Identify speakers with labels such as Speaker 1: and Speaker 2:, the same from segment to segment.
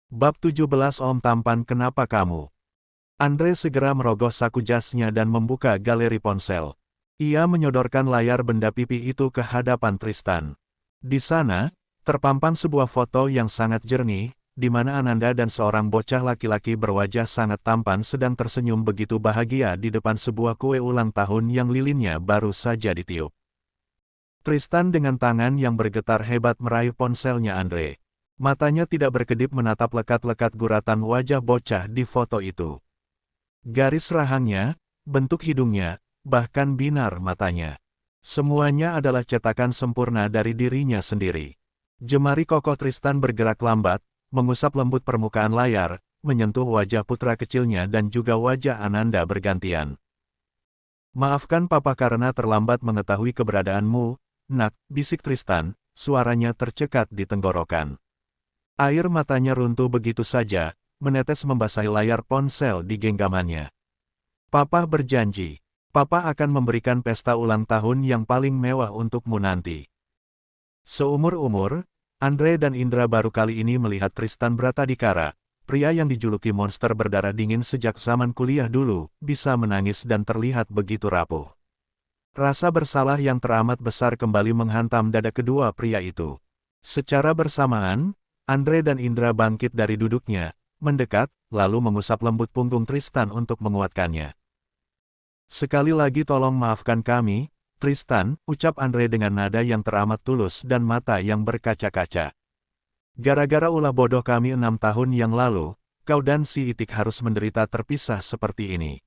Speaker 1: Bab 17 Om Tampan Kenapa Kamu? Andre segera merogoh saku jasnya dan membuka galeri ponsel. Ia menyodorkan layar benda pipi itu ke hadapan Tristan. Di sana, terpampang sebuah foto yang sangat jernih, di mana Ananda dan seorang bocah laki-laki berwajah sangat tampan sedang tersenyum begitu bahagia di depan sebuah kue ulang tahun yang lilinnya baru saja ditiup. Tristan dengan tangan yang bergetar hebat meraih ponselnya Andre. Matanya tidak berkedip menatap lekat-lekat guratan wajah bocah di foto itu. Garis rahangnya, bentuk hidungnya, bahkan binar matanya. Semuanya adalah cetakan sempurna dari dirinya sendiri. Jemari kokoh Tristan bergerak lambat, mengusap lembut permukaan layar, menyentuh wajah putra kecilnya dan juga wajah Ananda bergantian. "Maafkan papa karena terlambat mengetahui keberadaanmu, nak," bisik Tristan, suaranya tercekat di tenggorokan. Air matanya runtuh begitu saja, menetes membasahi layar ponsel di genggamannya. "Papa berjanji, papa akan memberikan pesta ulang tahun yang paling mewah untukmu nanti." Seumur-umur, Andre dan Indra baru kali ini melihat Tristan Bratadikara, pria yang dijuluki monster berdarah dingin sejak zaman kuliah dulu, bisa menangis dan terlihat begitu rapuh. Rasa bersalah yang teramat besar kembali menghantam dada kedua pria itu. Secara bersamaan, Andre dan Indra bangkit dari duduknya, mendekat, lalu mengusap lembut punggung Tristan untuk menguatkannya. "Sekali lagi tolong maafkan kami, Tristan," ucap Andre dengan nada yang teramat tulus dan mata yang berkaca-kaca. "Gara-gara ulah bodoh kami 6 tahun yang lalu, kau dan si Itik harus menderita terpisah seperti ini.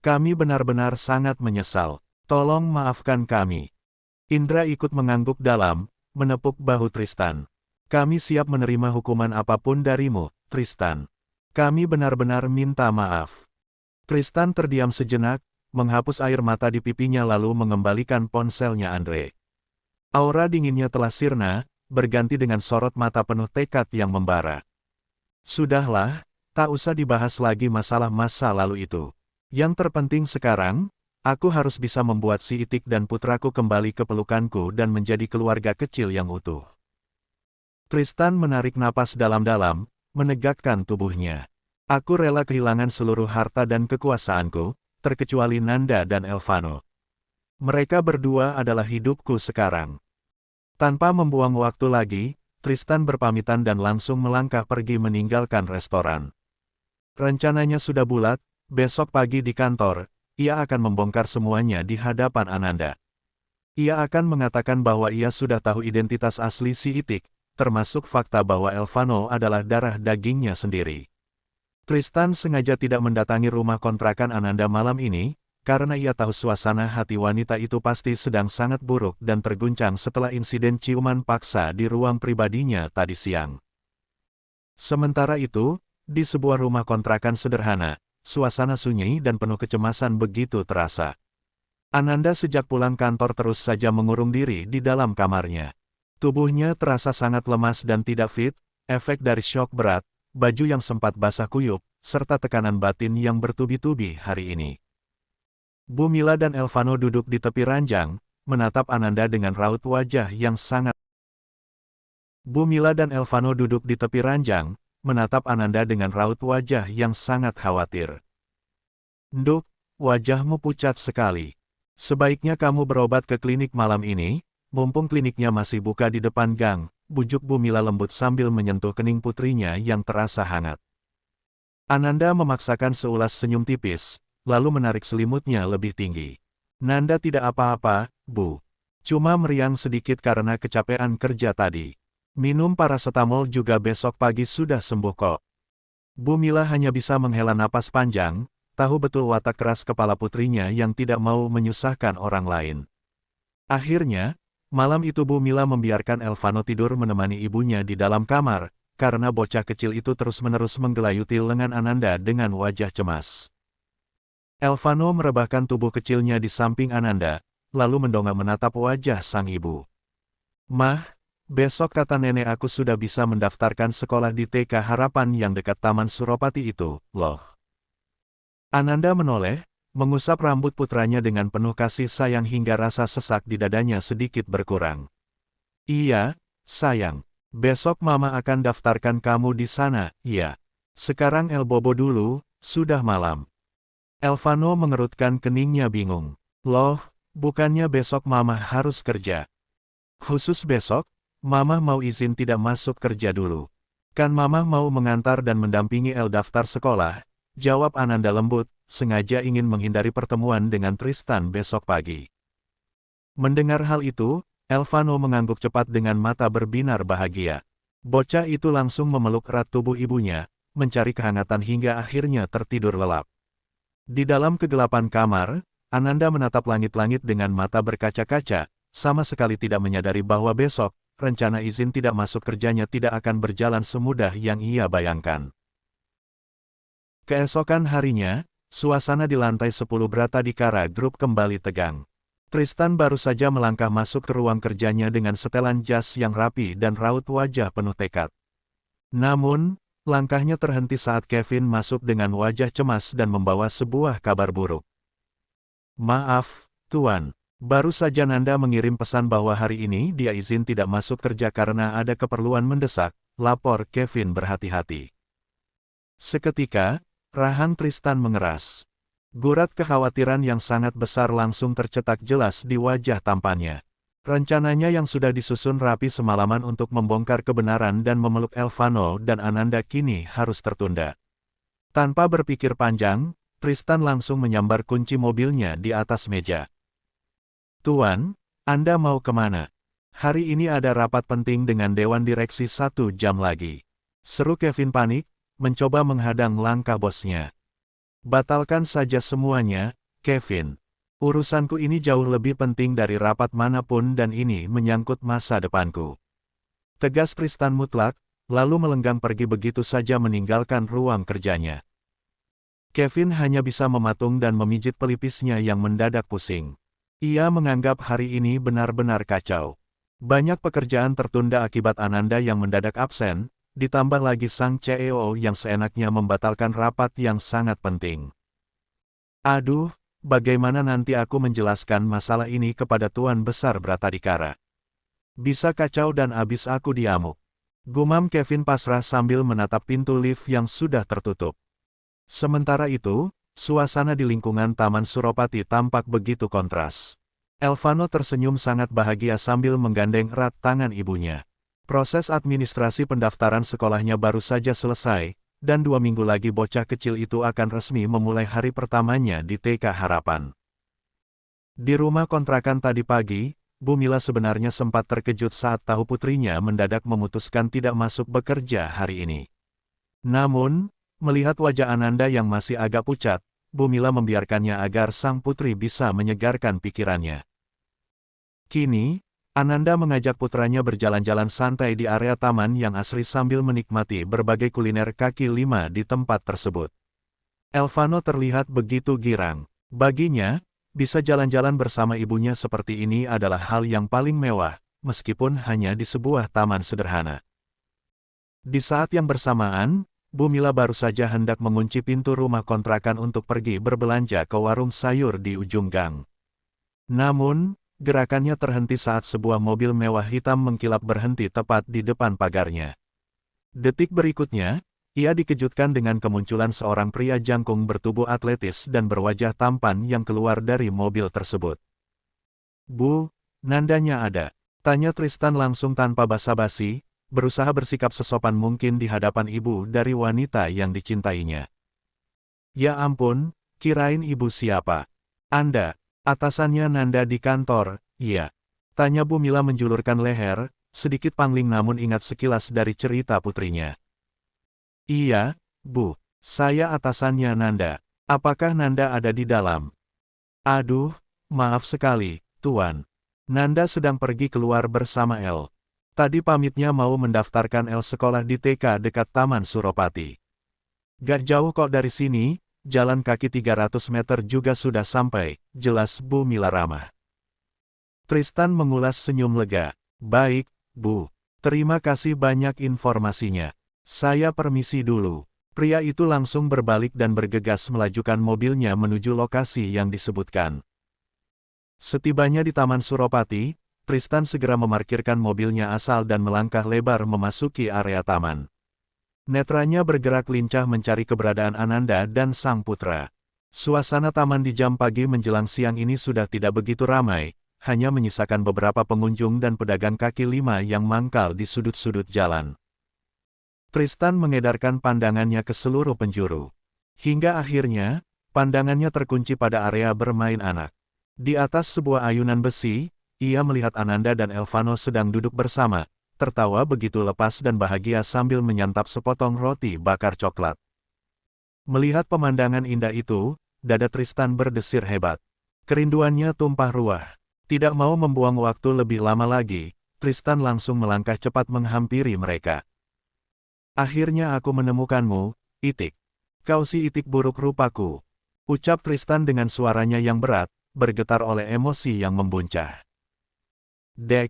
Speaker 1: Kami benar-benar sangat menyesal, tolong maafkan kami." Indra ikut mengangguk dalam, menepuk bahu Tristan. "Kami siap menerima hukuman apapun darimu, Tristan. Kami benar-benar minta maaf." Tristan terdiam sejenak, menghapus air mata di pipinya lalu mengembalikan ponselnya Andre. Aura dinginnya telah sirna, berganti dengan sorot mata penuh tekad yang membara. "Sudahlah, tak usah dibahas lagi masalah masa lalu itu. Yang terpenting sekarang, aku harus bisa membuat si Itik dan putraku kembali ke pelukanku dan menjadi keluarga kecil yang utuh." Tristan menarik napas dalam-dalam, menegakkan tubuhnya. "Aku rela kehilangan seluruh harta dan kekuasaanku, terkecuali Nanda dan Elvano. Mereka berdua adalah hidupku sekarang." Tanpa membuang waktu lagi, Tristan berpamitan dan langsung melangkah pergi meninggalkan restoran. Rencananya sudah bulat, besok pagi di kantor, ia akan membongkar semuanya di hadapan Ananda. Ia akan mengatakan bahwa ia sudah tahu identitas asli si Itik, termasuk fakta bahwa Elvano adalah darah dagingnya sendiri. Tristan sengaja tidak mendatangi rumah kontrakan Ananda malam ini, karena ia tahu suasana hati wanita itu pasti sedang sangat buruk dan terguncang setelah insiden ciuman paksa di ruang pribadinya tadi siang. Sementara itu, di sebuah rumah kontrakan sederhana, suasana sunyi dan penuh kecemasan begitu terasa. Ananda sejak pulang kantor terus saja mengurung diri di dalam kamarnya. Tubuhnya terasa sangat lemas dan tidak fit, efek dari syok berat, baju yang sempat basah kuyup, serta tekanan batin yang bertubi-tubi hari ini. Bu Mila dan Elvano duduk di tepi ranjang, menatap Ananda dengan raut wajah yang sangat. Bu Mila dan Elvano duduk di tepi ranjang, menatap Ananda dengan raut wajah yang sangat khawatir. "Nduk, wajahmu pucat sekali. Sebaiknya kamu berobat ke klinik malam ini, mumpung kliniknya masih buka di depan gang," bujuk Bu Mila lembut sambil menyentuh kening putrinya yang terasa hangat. Ananda memaksakan seulas senyum tipis, lalu menarik selimutnya lebih tinggi. "Nanda tidak apa-apa, Bu. Cuma meriang sedikit karena kecapean kerja tadi. Minum parasetamol juga besok pagi sudah sembuh kok." Bu Mila hanya bisa menghela napas panjang, tahu betul watak keras kepala putrinya yang tidak mau menyusahkan orang lain. Akhirnya, malam itu Bu Mila membiarkan Elvano tidur menemani ibunya di dalam kamar, karena bocah kecil itu terus-menerus menggelayuti lengan Ananda dengan wajah cemas. Elvano merebahkan tubuh kecilnya di samping Ananda, lalu mendongak menatap wajah sang ibu. "Mah, besok kata nenek aku sudah bisa mendaftarkan sekolah di TK Harapan yang dekat Taman Suropati itu, loh." Ananda menoleh, mengusap rambut putranya dengan penuh kasih sayang hingga rasa sesak di dadanya sedikit berkurang. "Iya, sayang. Besok Mama akan daftarkan kamu di sana, iya. Sekarang El Bobo dulu, sudah malam. Elvano mengerutkan keningnya bingung. Loh, bukannya besok Mama harus kerja. Khusus besok, Mama mau izin tidak masuk kerja dulu. Kan Mama mau mengantar dan mendampingi El daftar sekolah, jawab Ananda lembut, sengaja ingin menghindari pertemuan dengan Tristan besok pagi. Mendengar hal itu, Elvano mengangguk cepat dengan mata berbinar bahagia. Bocah itu langsung memeluk erat tubuh ibunya, mencari kehangatan hingga akhirnya tertidur lelap. Di dalam kegelapan kamar, Ananda menatap langit-langit dengan mata berkaca-kaca, sama sekali tidak menyadari bahwa besok, rencana izin tidak masuk kerjanya tidak akan berjalan semudah yang ia bayangkan. Keesokan harinya, suasana di lantai 10 Bratadikara Group kembali tegang. Tristan baru saja melangkah masuk ke ruang kerjanya dengan setelan jas yang rapi dan raut wajah penuh tekad. Namun, langkahnya terhenti saat Kevin masuk dengan wajah cemas dan membawa sebuah kabar buruk. Maaf, Tuan. Baru saja Nanda mengirim pesan bahwa hari ini dia izin tidak masuk kerja karena ada keperluan mendesak, lapor Kevin berhati-hati. Seketika, rahang Tristan mengeras. Gurat kekhawatiran yang sangat besar langsung tercetak jelas di wajah tampannya. Rencananya yang sudah disusun rapi semalaman untuk membongkar kebenaran dan memeluk Elvano dan Ananda kini harus tertunda. Tanpa berpikir panjang, Tristan langsung menyambar kunci mobilnya di atas meja. Tuan, Anda mau kemana? Hari ini ada rapat penting dengan Dewan Direksi 1 jam lagi. Seru Kevin panik, mencoba menghadang langkah bosnya. Batalkan saja semuanya, Kevin. Urusanku ini jauh lebih penting dari rapat manapun dan ini menyangkut masa depanku. Tegas Tristan mutlak, lalu melenggang pergi begitu saja meninggalkan ruang kerjanya. Kevin hanya bisa mematung dan memijit pelipisnya yang mendadak pusing. Ia menganggap hari ini benar-benar kacau. Banyak pekerjaan tertunda akibat Ananda yang mendadak absen, ditambah lagi sang CEO yang seenaknya membatalkan rapat yang sangat penting. Aduh, bagaimana nanti aku menjelaskan masalah ini kepada Tuan Besar Bratadikara? Bisa kacau dan abis aku diamuk. Gumam Kevin pasrah sambil menatap pintu lift yang sudah tertutup. Sementara itu, suasana di lingkungan Taman Suropati tampak begitu kontras. Elvano tersenyum sangat bahagia sambil menggandeng erat tangan ibunya. Proses administrasi pendaftaran sekolahnya baru saja selesai, dan 2 minggu lagi bocah kecil itu akan resmi memulai hari pertamanya di TK Harapan. Di rumah kontrakan tadi pagi, Bu Mila sebenarnya sempat terkejut saat tahu putrinya mendadak memutuskan tidak masuk bekerja hari ini. Namun, melihat wajah Ananda yang masih agak pucat, Bu Mila membiarkannya agar sang putri bisa menyegarkan pikirannya. Kini, Ananda mengajak putranya berjalan-jalan santai di area taman yang asri sambil menikmati berbagai kuliner kaki lima di tempat tersebut. Elvano terlihat begitu girang. Baginya, bisa jalan-jalan bersama ibunya seperti ini adalah hal yang paling mewah, meskipun hanya di sebuah taman sederhana. Di saat yang bersamaan, Bu Mila baru saja hendak mengunci pintu rumah kontrakan untuk pergi berbelanja ke warung sayur di ujung gang. Namun, gerakannya terhenti saat sebuah mobil mewah hitam mengkilap berhenti tepat di depan pagarnya. Detik berikutnya, ia dikejutkan dengan kemunculan seorang pria jangkung bertubuh atletis dan berwajah tampan yang keluar dari mobil tersebut. Bu, Nandanya ada? Tanya Tristan langsung tanpa basa-basi, berusaha bersikap sesopan mungkin di hadapan ibu dari wanita yang dicintainya. Ya ampun, kirain ibu siapa? Anda, atasannya Nanda di kantor, iya. Tanya Bu Mila menjulurkan leher, sedikit pangling namun ingat sekilas dari cerita putrinya. Iya, Bu, saya atasannya Nanda. Apakah Nanda ada di dalam? Aduh, maaf sekali, Tuan. Nanda sedang pergi keluar bersama El. Tadi pamitnya mau mendaftarkan El sekolah di TK dekat Taman Suropati. Gak jauh kok dari sini, jalan kaki 300 meter juga sudah sampai, jelas Bu Mila ramah. Tristan mengulas senyum lega. Baik, Bu. Terima kasih banyak informasinya. Saya permisi dulu. Pria itu langsung berbalik dan bergegas melajukan mobilnya menuju lokasi yang disebutkan. Setibanya di Taman Suropati, Tristan segera memarkirkan mobilnya asal dan melangkah lebar memasuki area taman. Netranya bergerak lincah mencari keberadaan Ananda dan sang putra. Suasana taman di jam pagi menjelang siang ini sudah tidak begitu ramai, hanya menyisakan beberapa pengunjung dan pedagang kaki lima yang mangkal di sudut-sudut jalan. Tristan mengedarkan pandangannya ke seluruh penjuru. Hingga akhirnya, pandangannya terkunci pada area bermain anak. Di atas sebuah ayunan besi, ia melihat Ananda dan Elvano sedang duduk bersama, tertawa begitu lepas dan bahagia sambil menyantap sepotong roti bakar coklat. Melihat pemandangan indah itu, dada Tristan berdesir hebat. Kerinduannya tumpah ruah. Tidak mau membuang waktu lebih lama lagi, Tristan langsung melangkah cepat menghampiri mereka. Akhirnya aku menemukanmu, Itik. Kau si Itik buruk rupaku. Ucap Tristan dengan suaranya yang berat, bergetar oleh emosi yang membuncah. Dek.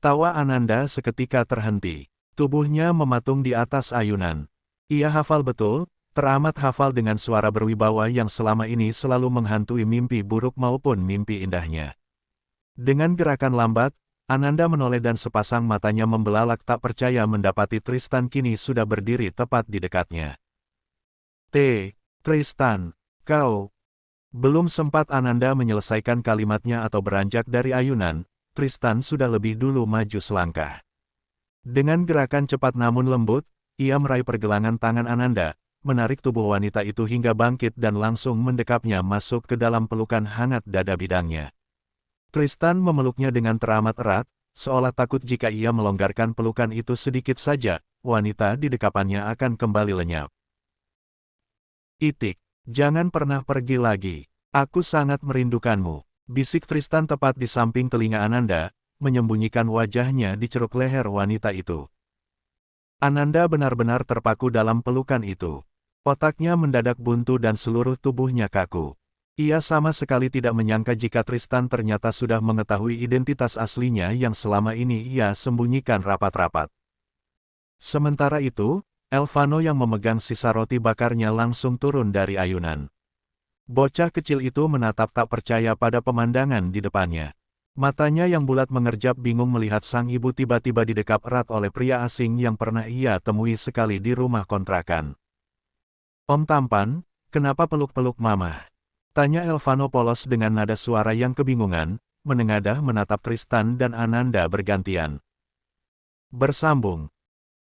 Speaker 1: Tawa Ananda seketika terhenti. Tubuhnya mematung di atas ayunan. Ia hafal betul, teramat hafal dengan suara berwibawa yang selama ini selalu menghantui mimpi buruk maupun mimpi indahnya. Dengan gerakan lambat, Ananda menoleh dan sepasang matanya membelalak tak percaya mendapati Tristan kini sudah berdiri tepat di dekatnya. Tristan, kau. Belum sempat Ananda menyelesaikan kalimatnya atau beranjak dari ayunan, Tristan sudah lebih dulu maju selangkah. Dengan gerakan cepat namun lembut, ia meraih pergelangan tangan Ananda, menarik tubuh wanita itu hingga bangkit dan langsung mendekapnya masuk ke dalam pelukan hangat dada bidangnya. Tristan memeluknya dengan teramat erat, seolah takut jika ia melonggarkan pelukan itu sedikit saja, wanita di dekapannya akan kembali lenyap. Itik, jangan pernah pergi lagi. Aku sangat merindukanmu. Bisik Tristan tepat di samping telinga Ananda, menyembunyikan wajahnya di ceruk leher wanita itu. Ananda benar-benar terpaku dalam pelukan itu. Otaknya mendadak buntu dan seluruh tubuhnya kaku. Ia sama sekali tidak menyangka jika Tristan ternyata sudah mengetahui identitas aslinya yang selama ini ia sembunyikan rapat-rapat. Sementara itu, Elvano yang memegang sisa roti bakarnya langsung turun dari ayunan. Bocah kecil itu menatap tak percaya pada pemandangan di depannya. Matanya yang bulat mengerjap bingung melihat sang ibu tiba-tiba didekap erat oleh pria asing yang pernah ia temui sekali di rumah kontrakan. Om Tampan, kenapa peluk-peluk Mama? Tanya Elvano polos dengan nada suara yang kebingungan, menengadah menatap Tristan dan Ananda bergantian. Bersambung.